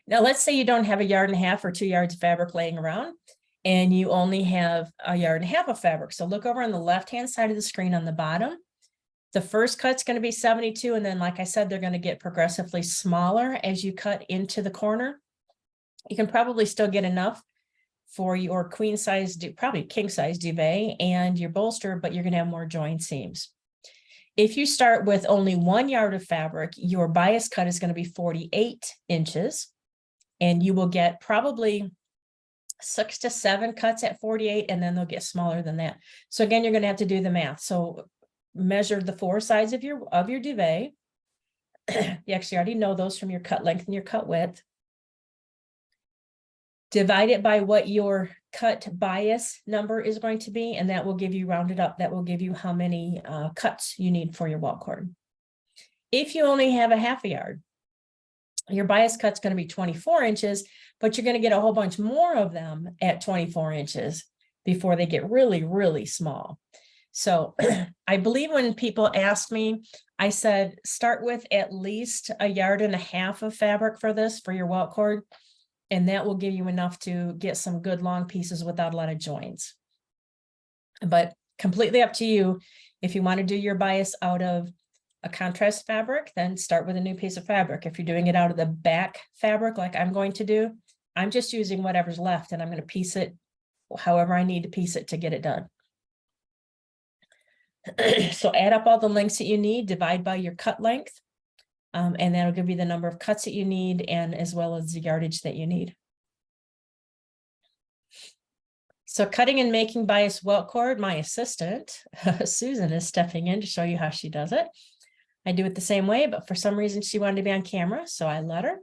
Now, let's say you don't have 1.5 yards or 2 yards of fabric laying around, and you only have 1.5 yards of fabric. So look over on the left-hand side of the screen on the bottom. The first cut's going to be 72. And then, like I said, they're going to get progressively smaller as you cut into the corner. You can probably still get enough for your queen size, probably king size duvet and your bolster, but you're going to have more join seams. If you start with only 1 yard of fabric, your bias cut is going to be 48 inches, and you will get probably 6 to 7 cuts at 48, and then they'll get smaller than that. So again, you're going to have to do the math. So measure the 4 sides of your duvet. You actually already know those from your cut length and your cut width. Divide it by what your cut bias number is going to be, and that will give you, rounded up, that will give you how many cuts you need for your welt cord. If you only have 1/2 yard, your bias cut's going to be 24 inches, but you're going to get a whole bunch more of them at 24 inches before they get really, really small. So I believe when people asked me, I said, start with at least 1.5 yards of fabric for this, for your welt cord, and that will give you enough to get some good long pieces without a lot of joints. But completely up to you. If you want to do your bias out of a contrast fabric, then start with a new piece of fabric. If you're doing it out of the back fabric, like I'm going to do, I'm just using whatever's left, and I'm going to piece it however I need to piece it to get it done. So add up all the lengths that you need, divide by your cut length, and that'll give you the number of cuts that you need, and as well as the yardage that you need. So cutting and making bias welt cord, my assistant, Susan, is stepping in to show you how she does it. I do it the same way, but for some reason she wanted to be on camera, so I let her.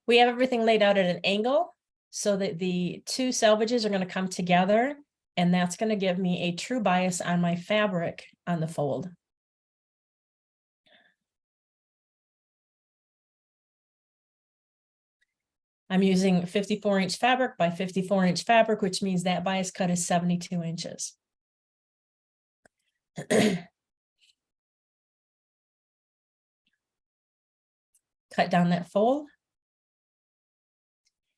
We have everything laid out at an angle so that the 2 selvages are going to come together, and that's going to give me a true bias on my fabric on the fold. I'm using 54-inch fabric by 54-inch fabric, which means that bias cut is 72 inches. Cut down that fold.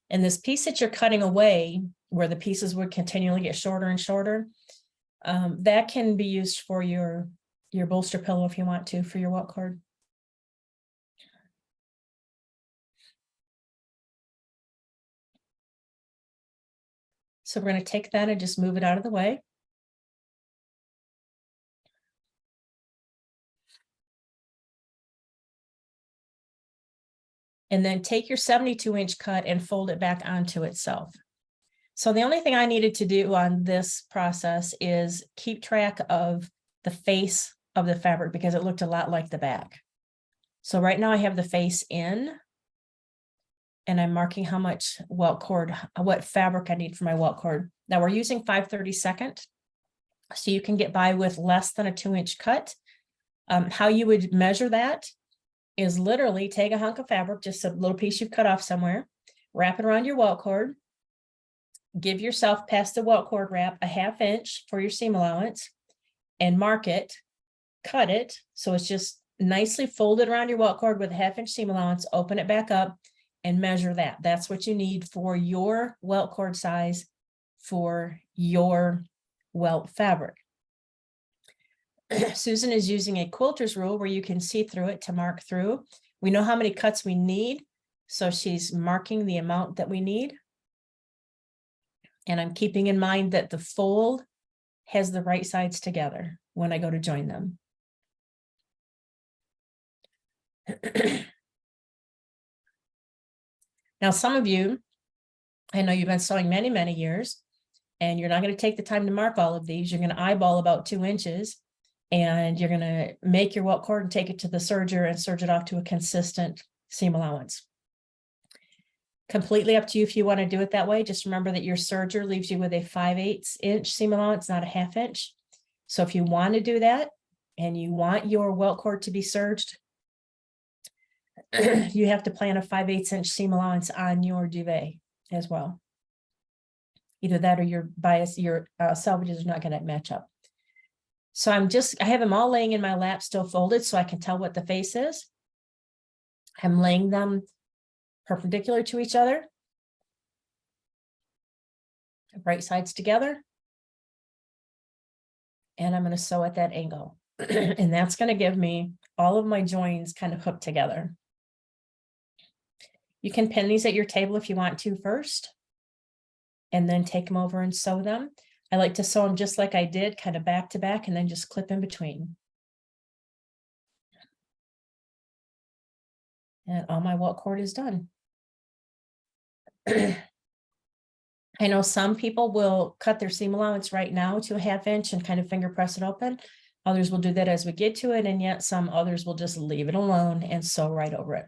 And this piece that you're cutting away, where the pieces would continually get shorter and shorter, that can be used for your bolster pillow if you want to, for your welt cord. So we're going to take that and just move it out of the way. And then take your 72-inch cut and fold it back onto itself. So the only thing I needed to do on this process is keep track of the face of the fabric, because it looked a lot like the back. So right now I have the face in, and I'm marking how much welt cord, what fabric I need for my welt cord. Now we're using 5/32, so you can get by with less than a 2-inch cut. How you would measure that is literally take a hunk of fabric, just a little piece you've cut off somewhere, wrap it around your welt cord, give yourself past the welt cord wrap 1/2 inch for your seam allowance, and mark it, cut it, so it's just nicely folded around your welt cord with a 1/2 inch seam allowance, open it back up, and measure that. That's what you need for your welt cord size for your welt fabric. Susan is using a quilter's rule where you can see through it to mark through. We know how many cuts we need, so she's marking the amount that we need. And I'm keeping in mind that the fold has the right sides together when I go to join them. Now, some of you, I know you've been sewing many, many years, and you're not going to take the time to mark all of these. You're going to eyeball about 2 inches, and you're going to make your welt cord and take it to the serger and serge it off to a consistent seam allowance. Completely up to you if you want to do it that way. Just remember that your serger leaves you with a 5/8 inch seam allowance, not a 1/2 inch. So if you want to do that and you want your welt cord to be serged, you have to plan a 5/8 inch seam allowance on your duvet as well. Either that or your bias, your salvages are not going to match up. So I have them all laying in my lap, still folded, so I can tell what the face is. I'm laying them perpendicular to each other, right sides together. And I'm going to sew at that angle. And that's going to give me all of my joins kind of hooked together. You can pin these at your table if you want to first, and then take them over and sew them. I like to sew them just like I did, kind of back to back, and then just clip in between. And all my welt cord is done. I know some people will cut their seam allowance right now to a 1/2 inch and kind of finger press it open. Others will do that as we get to it, and yet some others will just leave it alone and sew right over it.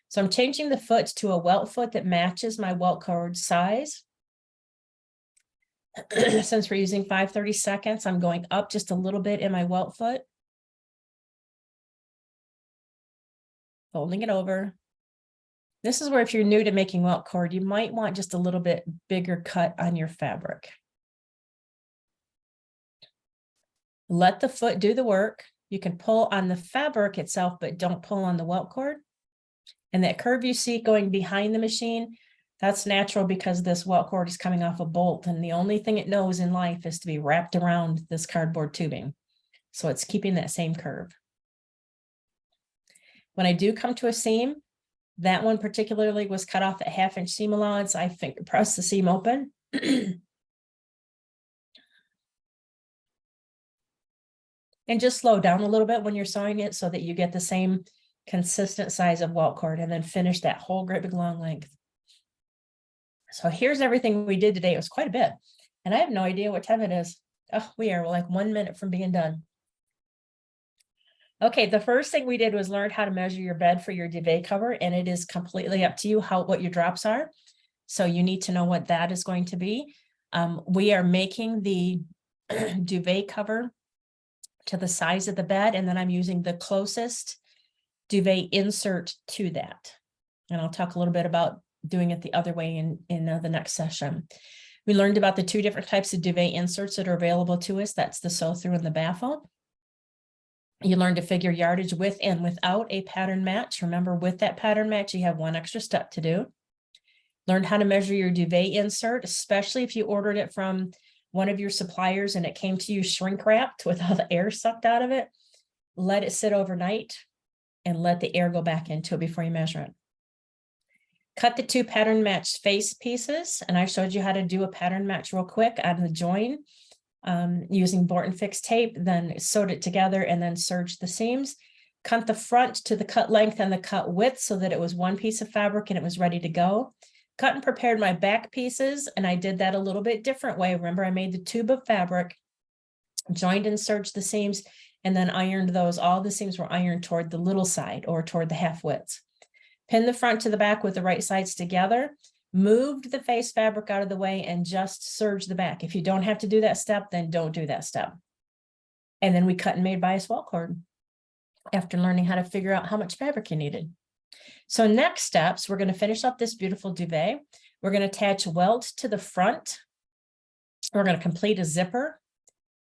So I'm changing the foot to a welt foot that matches my welt cord size. Since we're using 5/32, I'm going up just a little bit in my welt foot. Folding it over. This is where if you're new to making welt cord, you might want just a little bit bigger cut on your fabric. Let the foot do the work. You can pull on the fabric itself, but don't pull on the welt cord. And that curve you see going behind the machine, that's natural because this welt cord is coming off a bolt, and the only thing it knows in life is to be wrapped around this cardboard tubing. So it's keeping that same curve. When I do come to a seam, that one particularly was cut off at 1/2 inch seam allowance. I finger press the seam open. And just slow down a little bit when you're sewing it so that you get the same consistent size of welt cord, and then finish that whole great big long length. So here's everything we did today. It was quite a bit, and I have no idea what time it is. Oh, we are like 1 minute from being done. Okay, the first thing we did was learn how to measure your bed for your duvet cover, and it is completely up to you what your drops are. So you need to know what that is going to be. We are making the duvet cover to the size of the bed, and then I'm using the closest duvet insert to that. And I'll talk a little bit about doing it the other way in the next session. We learned about the 2 different types of duvet inserts that are available to us. That's the sew through and the baffle. You learn to figure yardage with and without a pattern match. Remember, with that pattern match, you have 1 extra step to do. Learn how to measure your duvet insert, especially if you ordered it from one of your suppliers and it came to you shrink wrapped with all the air sucked out of it. Let it sit overnight and let the air go back into it before you measure it. Cut the 2 pattern matched face pieces, and I showed you how to do a pattern match real quick on the join. Using Bolster fix tape, then sewed it together and then serged the seams. Cut the front to the cut length and the cut width so that it was 1 piece of fabric and it was ready to go. Cut and prepared my back pieces, and I did that a little bit different way. Remember, I made the tube of fabric, joined and serged the seams, and then ironed those. All the seams were ironed toward the little side or toward the half widths. Pin the front to the back with the right sides together. Moved the face fabric out of the way and just serge the back. If you don't have to do that step, then don't do that step. And then we cut and made bias welt cord after learning how to figure out how much fabric you needed. So next steps, we're going to finish up this beautiful duvet. We're going to attach welt to the front. We're going to complete a zipper,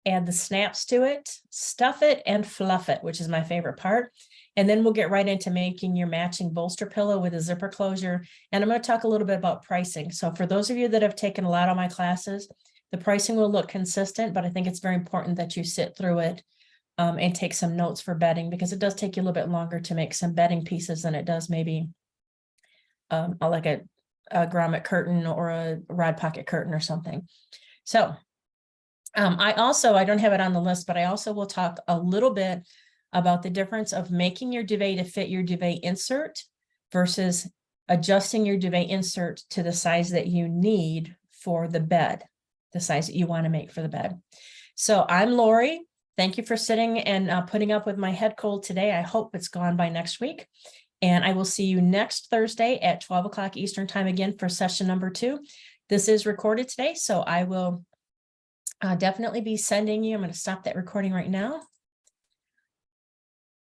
add the snaps to it, stuff it, and fluff it, which is my favorite part. And then we'll get right into making your matching bolster pillow with a zipper closure. And I'm going to talk a little bit about pricing. So for those of you that have taken a lot of my classes, the pricing will look consistent, but I think it's very important that you sit through it and take some notes for bedding, because it does take you a little bit longer to make some bedding pieces than it does maybe like a grommet curtain or a rod pocket curtain or something. So I don't have it on the list, but I also will talk a little bit about the difference of making your duvet to fit your duvet insert versus adjusting your duvet insert to the size that you need for the bed, the size that you want to make for the bed. So I'm Lori. Thank you for sitting and putting up with my head cold today. I hope it's gone by next week. And I will see you next Thursday at 12 o'clock Eastern time again for session number 2. This is recorded today, so I will definitely be sending you. I'm going to stop that recording right now.